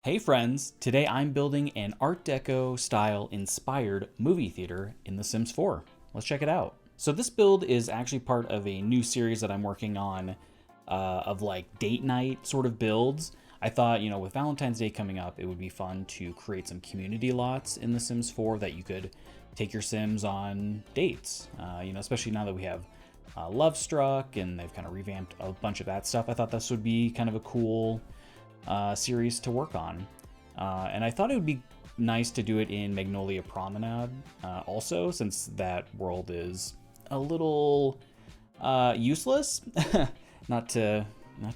Hey friends, today I'm building an Art Deco style inspired movie theater in The Sims 4. Let's check it out. So this build is actually part of a new series that I'm working on of like date night sort of builds. I thought, with Valentine's Day coming up, it would be fun to create some community lots in The Sims 4 that you could take your Sims on dates. Especially now that we have Love Struck and they've kind of revamped a bunch of that stuff. I thought this would be kind of a cool series to work on. And I thought it would be nice to do it in Magnolia Promenade also, since that world is a little useless. not to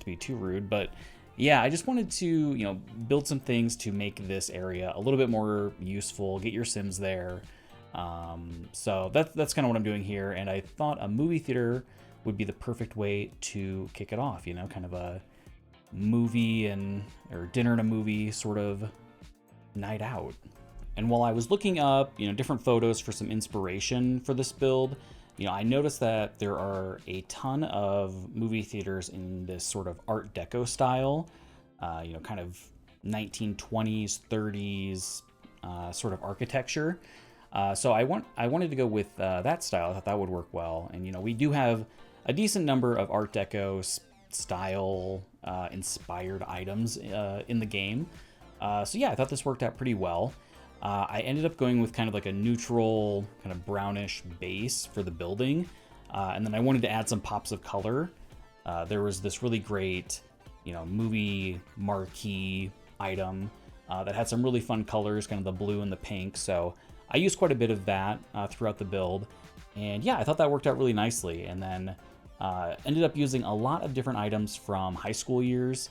be too rude, but yeah, I just wanted to build some things to make this area a little bit more useful, get your Sims there. So that's kind of what I'm doing here, and I thought a movie theater would be the perfect way to kick it off, kind of a movie or dinner and a movie sort of night out. And while I was looking up, different photos for some inspiration for this build, I noticed that there are a ton of movie theaters in this sort of Art Deco style, kind of 1920s, 30s sort of architecture. So I wanted to go with that style. I thought that would work well. And, we do have a decent number of Art Deco style inspired items in the game. So yeah, I thought this worked out pretty well. I ended up going with kind of like a neutral, kind of brownish base for the building. And then I wanted to add some pops of color. There was this really great, movie marquee item that had some really fun colors, kind of the blue and the pink. So I used quite a bit of that throughout the build. And yeah, I thought that worked out really nicely. And then ended up using a lot of different items from high school years,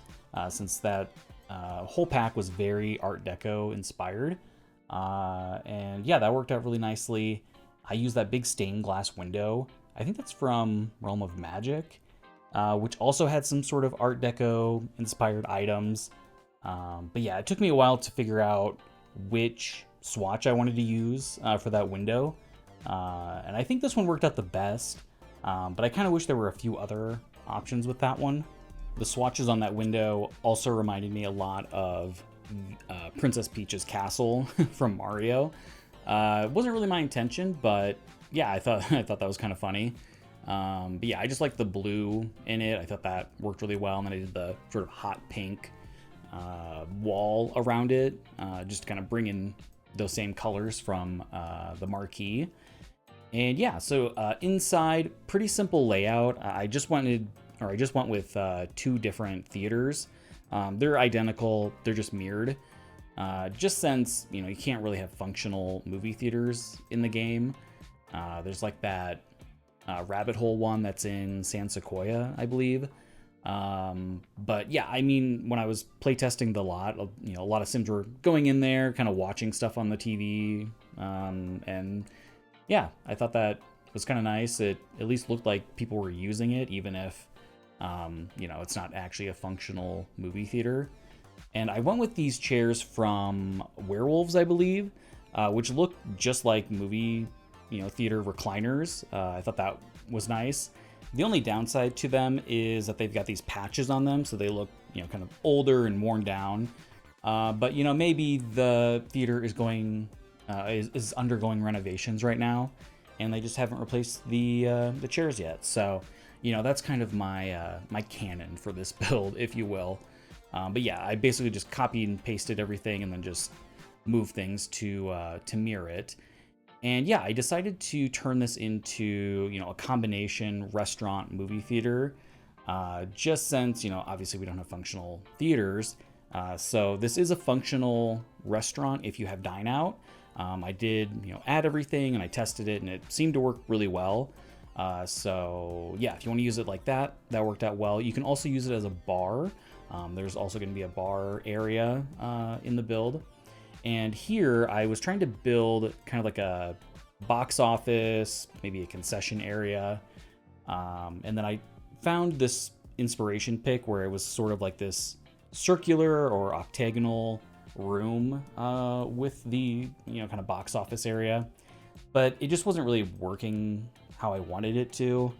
since that whole pack was very Art Deco inspired. And yeah, that worked out really nicely. I used that big stained glass window. I think that's from Realm of Magic, which also had some sort of Art Deco inspired items. But yeah, it took me a while to figure out which swatch I wanted to use for that window. And I think this one worked out the best. But I kind of wish there were a few other options with that one. The swatches on that window also reminded me a lot of Princess Peach's castle from Mario. It wasn't really my intention, but yeah, I thought that was kind of funny. But yeah, I just liked the blue in it. I thought that worked really well, and then I did the sort of hot pink wall around it, just to kind of bring in those same colors from the marquee. And yeah, so inside, pretty simple layout. I just went with two different theaters. They're identical, they're just mirrored. Just since, you can't really have functional movie theaters in the game. There's like that rabbit hole one that's in San Sequoia, I believe. But yeah, I mean, when I was playtesting the lot, a lot of Sims were going in there, kind of watching stuff on the TV, and yeah, I thought that was kind of nice. It at least looked like people were using it, even if, it's not actually a functional movie theater. And I went with these chairs from Werewolves, I believe, which look just like movie, theater recliners. I thought that was nice. The only downside to them is that they've got these patches on them, so they look, kind of older and worn down. But maybe the theater is is undergoing renovations right now, and they just haven't replaced the chairs yet. So, that's kind of my my canon for this build, if you will. But yeah, I basically just copied and pasted everything, and then just moved things to mirror it. And yeah, I decided to turn this into a combination restaurant movie theater, just since obviously we don't have functional theaters. So this is a functional restaurant if you have dine out. I did add everything, and I tested it, and it seemed to work really well. So yeah, if you want to use it like that, that worked out well. You can also use it as a bar. There's also going to be a bar area in the build. And here I was trying to build kind of like a box office, maybe a concession area. And then I found this inspiration pic where it was sort of like this circular or octagonal room with the kind of box office area, but it just wasn't really working how I wanted it to.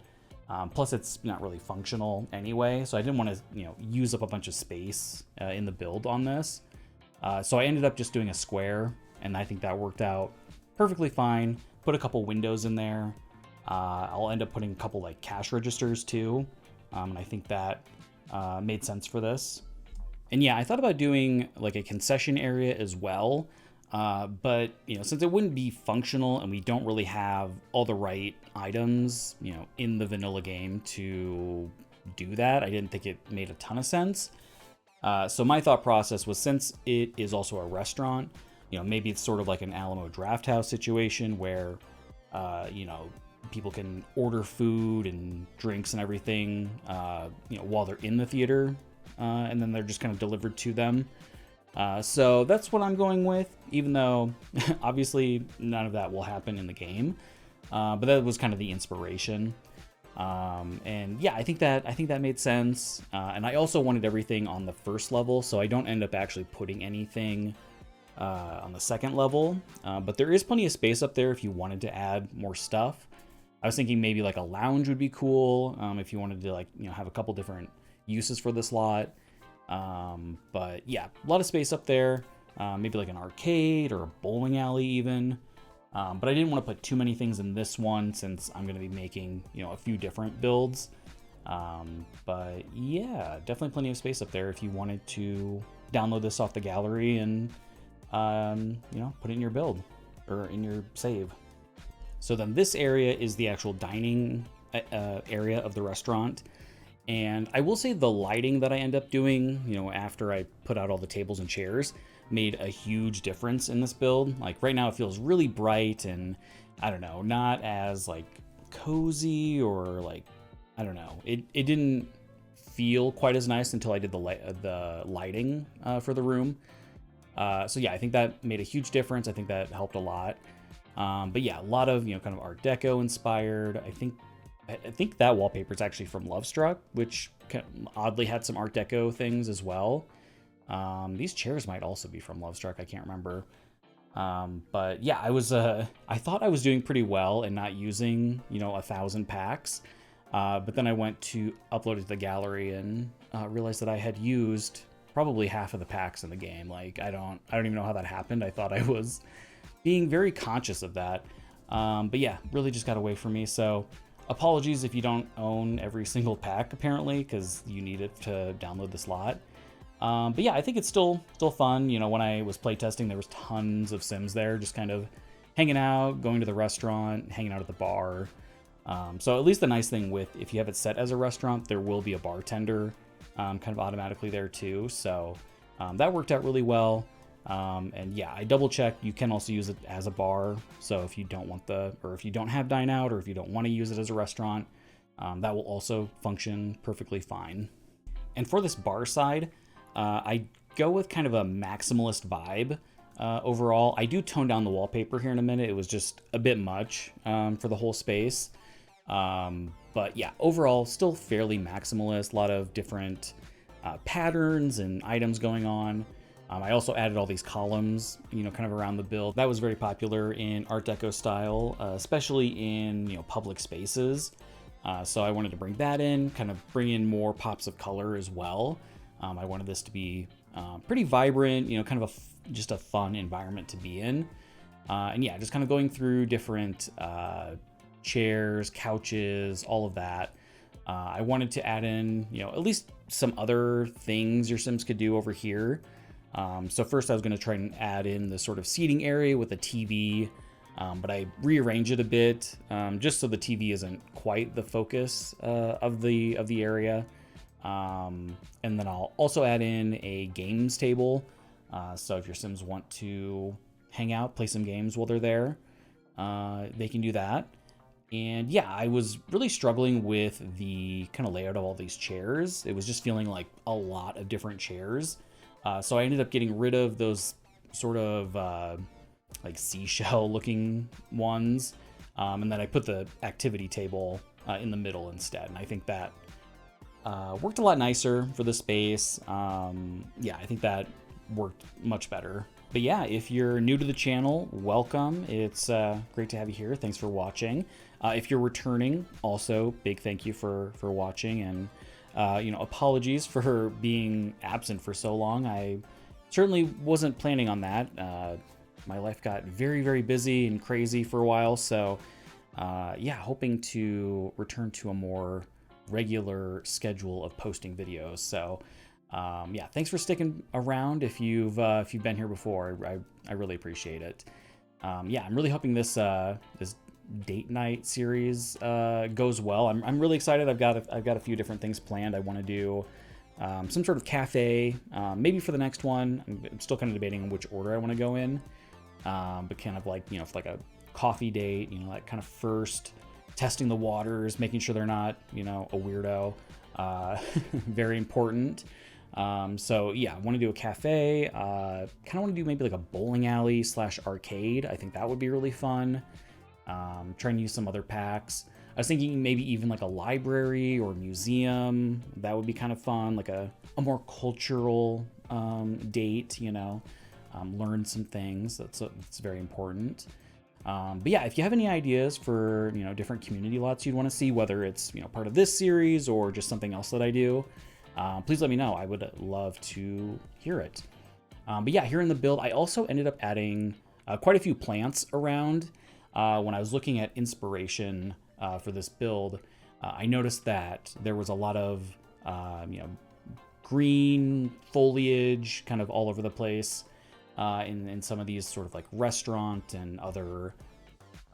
Plus it's not really functional anyway, so I didn't want to use up a bunch of space in the build on this. So I ended up just doing a square, and I think that worked out perfectly fine. Put a couple windows in there. I'll end up putting a couple like cash registers too, and I think that made sense for this. And yeah, I thought about doing like a concession area as well, but since it wouldn't be functional and we don't really have all the right items, in the vanilla game to do that, I didn't think it made a ton of sense. So my thought process was, since it is also a restaurant, maybe it's sort of like an Alamo Drafthouse situation where, people can order food and drinks and everything, while they're in the theater, and then they're just kind of delivered to them. So that's what I'm going with, even though obviously none of that will happen in the game. But that was kind of the inspiration. And yeah, I think that made sense. And I also wanted everything on the first level, so I don't end up actually putting anything on the second level. But there is plenty of space up there if you wanted to add more stuff. I was thinking maybe like a lounge would be cool, if you wanted to have a couple different uses for this lot. But yeah, a lot of space up there. Maybe like an arcade or a bowling alley even. But I didn't want to put too many things in this one since I'm going to be making, a few different builds. But yeah, definitely plenty of space up there if you wanted to download this off the gallery and, put it in your build or in your save. So then this area is the actual dining area of the restaurant. And I will say the lighting that I end up doing, after I put out all the tables and chairs, made a huge difference in this build. Like right now it feels really bright and I don't know, not as like cozy or like, I don't know. It didn't feel quite as nice until I did the lighting for the room. So yeah, I think that made a huge difference. I think that helped a lot. But yeah, a lot of, kind of Art Deco inspired. I think that wallpaper is actually from Lovestruck, which oddly had some Art Deco things as well. These chairs might also be from Lovestruck. I can't remember. But yeah, I thought I was doing pretty well and not using, 1,000 packs. But then I went to upload it to the gallery and realized that I had used probably half of the packs in the game. Like I don't even know how that happened. I thought I was being very conscious of that. But yeah, really just got away from me. So apologies if you don't own every single pack apparently, because you need it to download this lot. But yeah, I think it's still fun. When I was playtesting, there was tons of Sims there, just kind of hanging out, going to the restaurant, hanging out at the bar. So at least the nice thing with, if you have it set as a restaurant, there will be a bartender kind of automatically there too. So that worked out really well. And yeah, I double checked. You can also use it as a bar. So if you don't want if you don't have dine out, or if you don't want to use it as a restaurant, that will also function perfectly fine. And for this bar side, I go with kind of a maximalist vibe. Overall, I do tone down the wallpaper here in a minute. It was just a bit much for the whole space. But yeah, overall, still fairly maximalist. A lot of different patterns and items going on. I also added all these columns, kind of around the build. That was very popular in Art Deco style, especially in, public spaces. So I wanted to bring that in, kind of bring in more pops of color as well. I wanted this to be pretty vibrant, kind of just a fun environment to be in. And yeah, just kind of going through different chairs, couches, all of that. I wanted to add in, at least some other things your Sims could do over here. So first I was going to try and add in the sort of seating area with a TV, but I rearranged it a bit, just so the TV isn't quite the focus of the area. And then I'll also add in a games table. So if your Sims want to hang out, play some games while they're there, they can do that. And yeah, I was really struggling with the kind of layout of all these chairs. It was just feeling like a lot of different chairs. So I ended up getting rid of those sort of like seashell looking ones. And then I put the activity table in the middle instead. And I think that worked a lot nicer for the space. Yeah, I think that worked much better. But yeah, if you're new to the channel, welcome. It's great to have you here. Thanks for watching. If you're returning, also big thank you for watching, and apologies for being absent for so long. I certainly wasn't planning on that. My life got very, very busy and crazy for a while, so yeah, hoping to return to a more regular schedule of posting videos. So yeah, thanks for sticking around. If you've been here before, I really appreciate it. Yeah, I'm really hoping this this date night series goes well. I'm really excited. I've got a few different things planned. I want to do some sort of cafe, maybe for the next one. I'm still kind of debating on which order I want to go in, but kind of like, you know, for like a coffee date, you know, like kind of first testing the waters, making sure they're not, you know, a weirdo. Very important. So yeah, I want to do a cafe. Kind of want to do maybe like a bowling alley / arcade. I think that would be really fun. Trying to use some other packs. I was thinking maybe even like a library or museum. That would be kind of fun, like a more cultural date, you know, learn some things. That's very important. But yeah, if you have any ideas for, you know, different community lots you'd want to see, whether it's, you know, part of this series or just something else that I do, please let me know. I would love to hear it. But yeah, here in the build, I also ended up adding quite a few plants around. When I was looking at inspiration for this build, I noticed that there was a lot of you know, green foliage kind of all over the place in some of these sort of like restaurant and other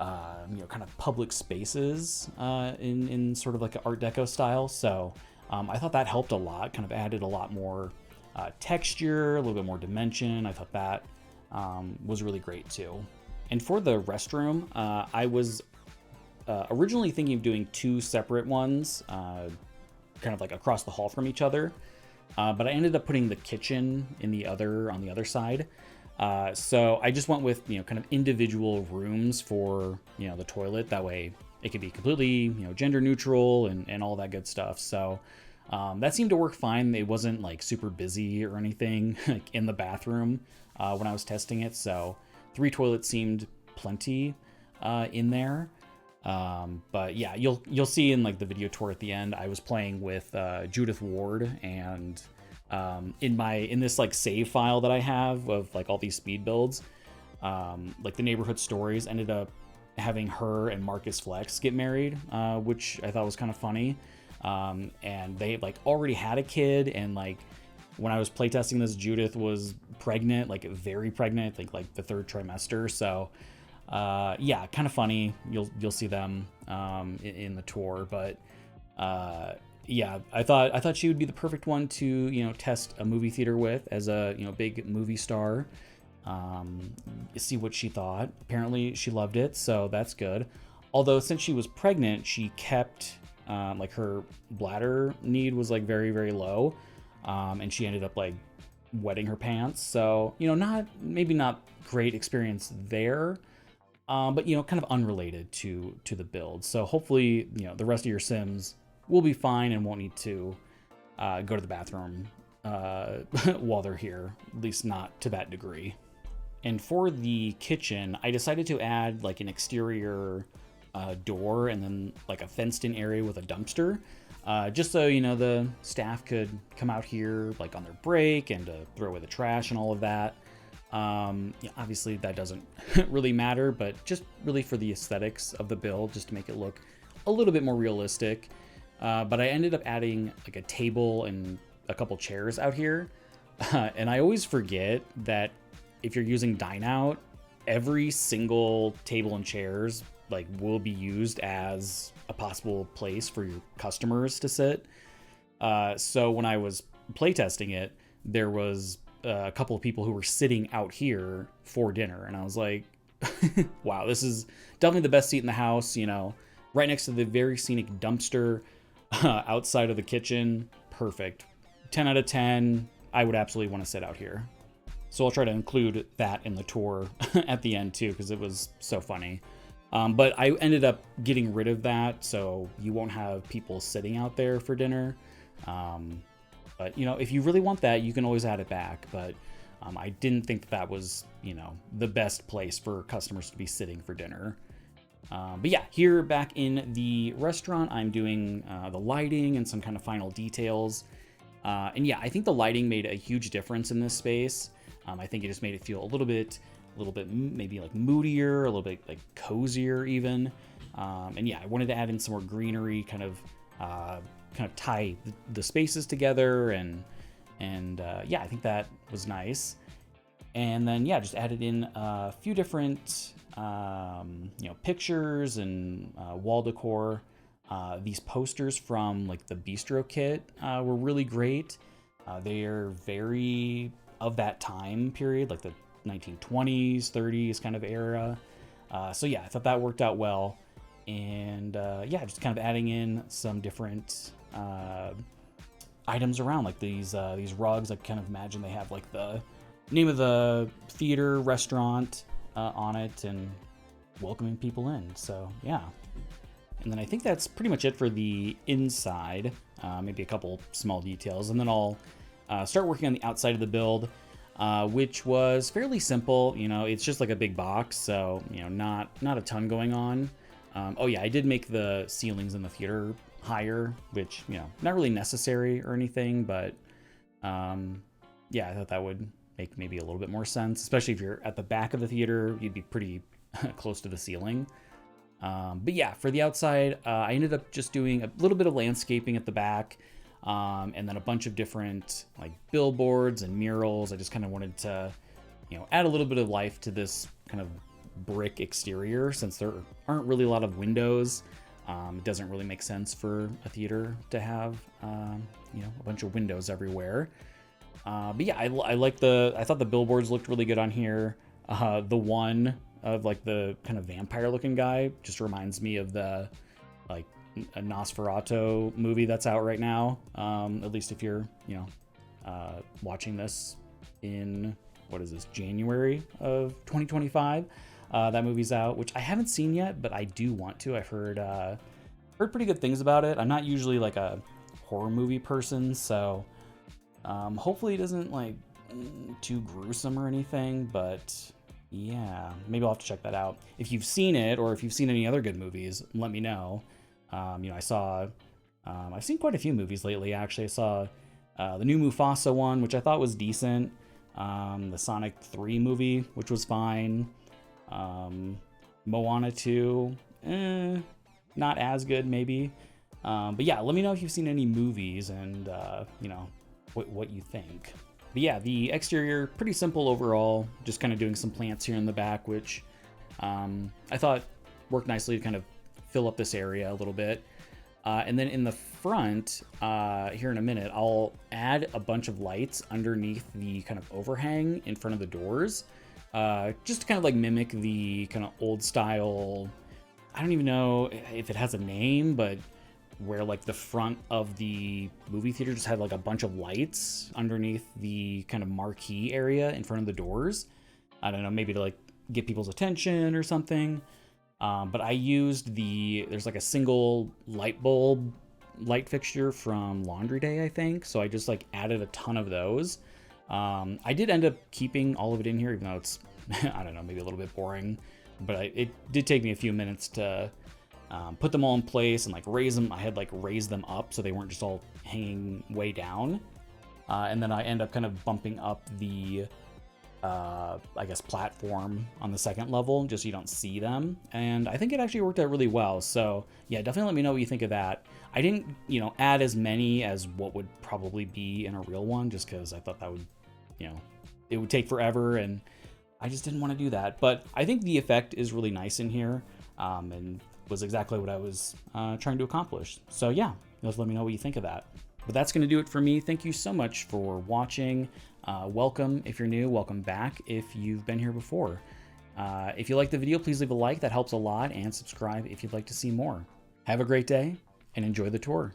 you know, kind of public spaces in sort of like an Art Deco style. So I thought that helped a lot, kind of added a lot more texture, a little bit more dimension. I thought that was really great too. And for the restroom, I was originally thinking of doing 2 separate ones, kind of like across the hall from each other. But I ended up putting the kitchen on the other side. So I just went with, you know, kind of individual rooms for, you know, the toilet. That way it could be completely, you know, gender neutral and all that good stuff. So that seemed to work fine. It wasn't like super busy or anything like in the bathroom when I was testing it. So 3 toilets seemed plenty in there. But yeah, you'll see in like the video tour at the end, I was playing with Judith Ward, and in this like save file that I have of like all these speed builds, like the neighborhood stories ended up having her and Marcus Flex get married, which I thought was kind of funny. And they like already had a kid, and like when I was playtesting this, Judith was pregnant, like very pregnant, I think like the 3rd trimester. So yeah, kind of funny. You'll see them in the tour, but yeah, I thought she would be the perfect one to, you know, test a movie theater with as a, you know, big movie star. See what she thought. Apparently she loved it, so that's good. Although since she was pregnant, she kept like her bladder need was like very, very low, and she ended up like wetting her pants. So, you know, maybe not great experience there. But, you know, kind of unrelated to the build. So hopefully, you know, the rest of your Sims will be fine and won't need to go to the bathroom while they're here, at least not to that degree. And for the kitchen, I decided to add like an exterior door and then like a fenced in area with a dumpster, just so, you know, the staff could come out here like on their break and to throw away the trash and all of that. Yeah, obviously that doesn't really matter, but just really for the aesthetics of the build, just to make it look a little bit more realistic. But I ended up adding like a table and a couple chairs out here. And I always forget that if you're using Dine Out, every single table and chairs like will be used as a possible place for your customers to sit. So when I was playtesting it, there was a couple of people who were sitting out here for dinner, and I was like, wow, this is definitely the best seat in the house, you know, right next to the very scenic dumpster outside of the kitchen. Perfect. 10 out of 10. I would absolutely want to sit out here. So I'll try to include that in the tour at the end too, because it was so funny. But I ended up getting rid of that, so you won't have people sitting out there for dinner. But, you know, if you really want that, you can always add it back. But I didn't think that was, you know, the best place for customers to be sitting for dinner. But yeah, here back in the restaurant, I'm doing the lighting and some kind of final details. And yeah, I think the lighting made a huge difference in this space. I think it just made it feel a little bit maybe like moodier, a little bit like cozier even. And yeah, I wanted to add in some more greenery, kind of tie the spaces together, and yeah, I think that was nice. And then yeah, just added in a few different pictures and wall decor. These posters from like the bistro kit were really great. They are very of that time period, like the 1920s, 30s kind of era. So yeah, I thought that worked out well. And yeah, just kind of adding in some different items around, like these rugs. I kind of imagine they have like the name of the theater, restaurant on it, and welcoming people in. So yeah. And then I think that's pretty much it for the inside. Maybe a couple small details, and then I'll start working on the outside of the build, which was fairly simple. It's just like a big box, so not a ton going on. Oh yeah, I did make the ceilings in the theater higher, which not really necessary or anything, but yeah, I thought that would make maybe a little bit more sense, especially if you're at the back of the theater. You'd be pretty close to the ceiling. But yeah, for the outside, I ended up just doing a little bit of landscaping at the back, and then a bunch of different like billboards and murals. I just kind of wanted to, add a little bit of life to this kind of brick exterior, since there aren't really a lot of windows. It doesn't really make sense for a theater to have, a bunch of windows everywhere. But yeah, I thought the billboards looked really good on here. The one of like the kind of vampire looking guy just reminds me of the like a Nosferatu movie that's out right now. At least if you're, watching this in, what is this, January of 2025. That movie's out, which I haven't seen yet, but I do want to. I've heard pretty good things about it. I'm not usually like a horror movie person, so hopefully it isn't like too gruesome or anything, but yeah, maybe I'll have to check that out. If you've seen it, or if you've seen any other good movies, let me know. I've seen quite a few movies lately, actually. I saw the new Mufasa one, which I thought was decent. The Sonic 3 movie, which was fine. Moana 2, not as good maybe. But yeah, let me know if you've seen any movies and, what you think. But yeah, the exterior, pretty simple overall, just kind of doing some plants here in the back, which I thought worked nicely to kind of fill up this area a little bit. And then in the front, here in a minute, I'll add a bunch of lights underneath the kind of overhang in front of the doors, just to kind of like mimic the kind of old style, I don't even know if it has a name, but where like the front of the movie theater just had like a bunch of lights underneath the kind of marquee area in front of the doors. I don't know, maybe to like get people's attention or something. But I used there's like a single light bulb light fixture from Laundry Day, I think. So I just like added a ton of those. I did end up keeping all of it in here, even though it's, I don't know, maybe a little bit boring, but it did take me a few minutes to put them all in place and like raise them. I had like raised them up so they weren't just all hanging way down. And then I end up kind of bumping up the, I guess, platform on the second level, just so you don't see them. And I think it actually worked out really well. So yeah, definitely let me know what you think of that. I didn't, add as many as what would probably be in a real one, just because I thought that would, it would take forever, and I just didn't want to do that. But I think the effect is really nice in here, and was exactly what I was trying to accomplish. So yeah, just let me know what you think of that. But that's going to do it for me. Thank you so much for watching. Welcome if you're new, welcome back if you've been here before. If you like the video, please leave a like, that helps a lot, and subscribe if you'd like to see more. Have a great day and enjoy the tour.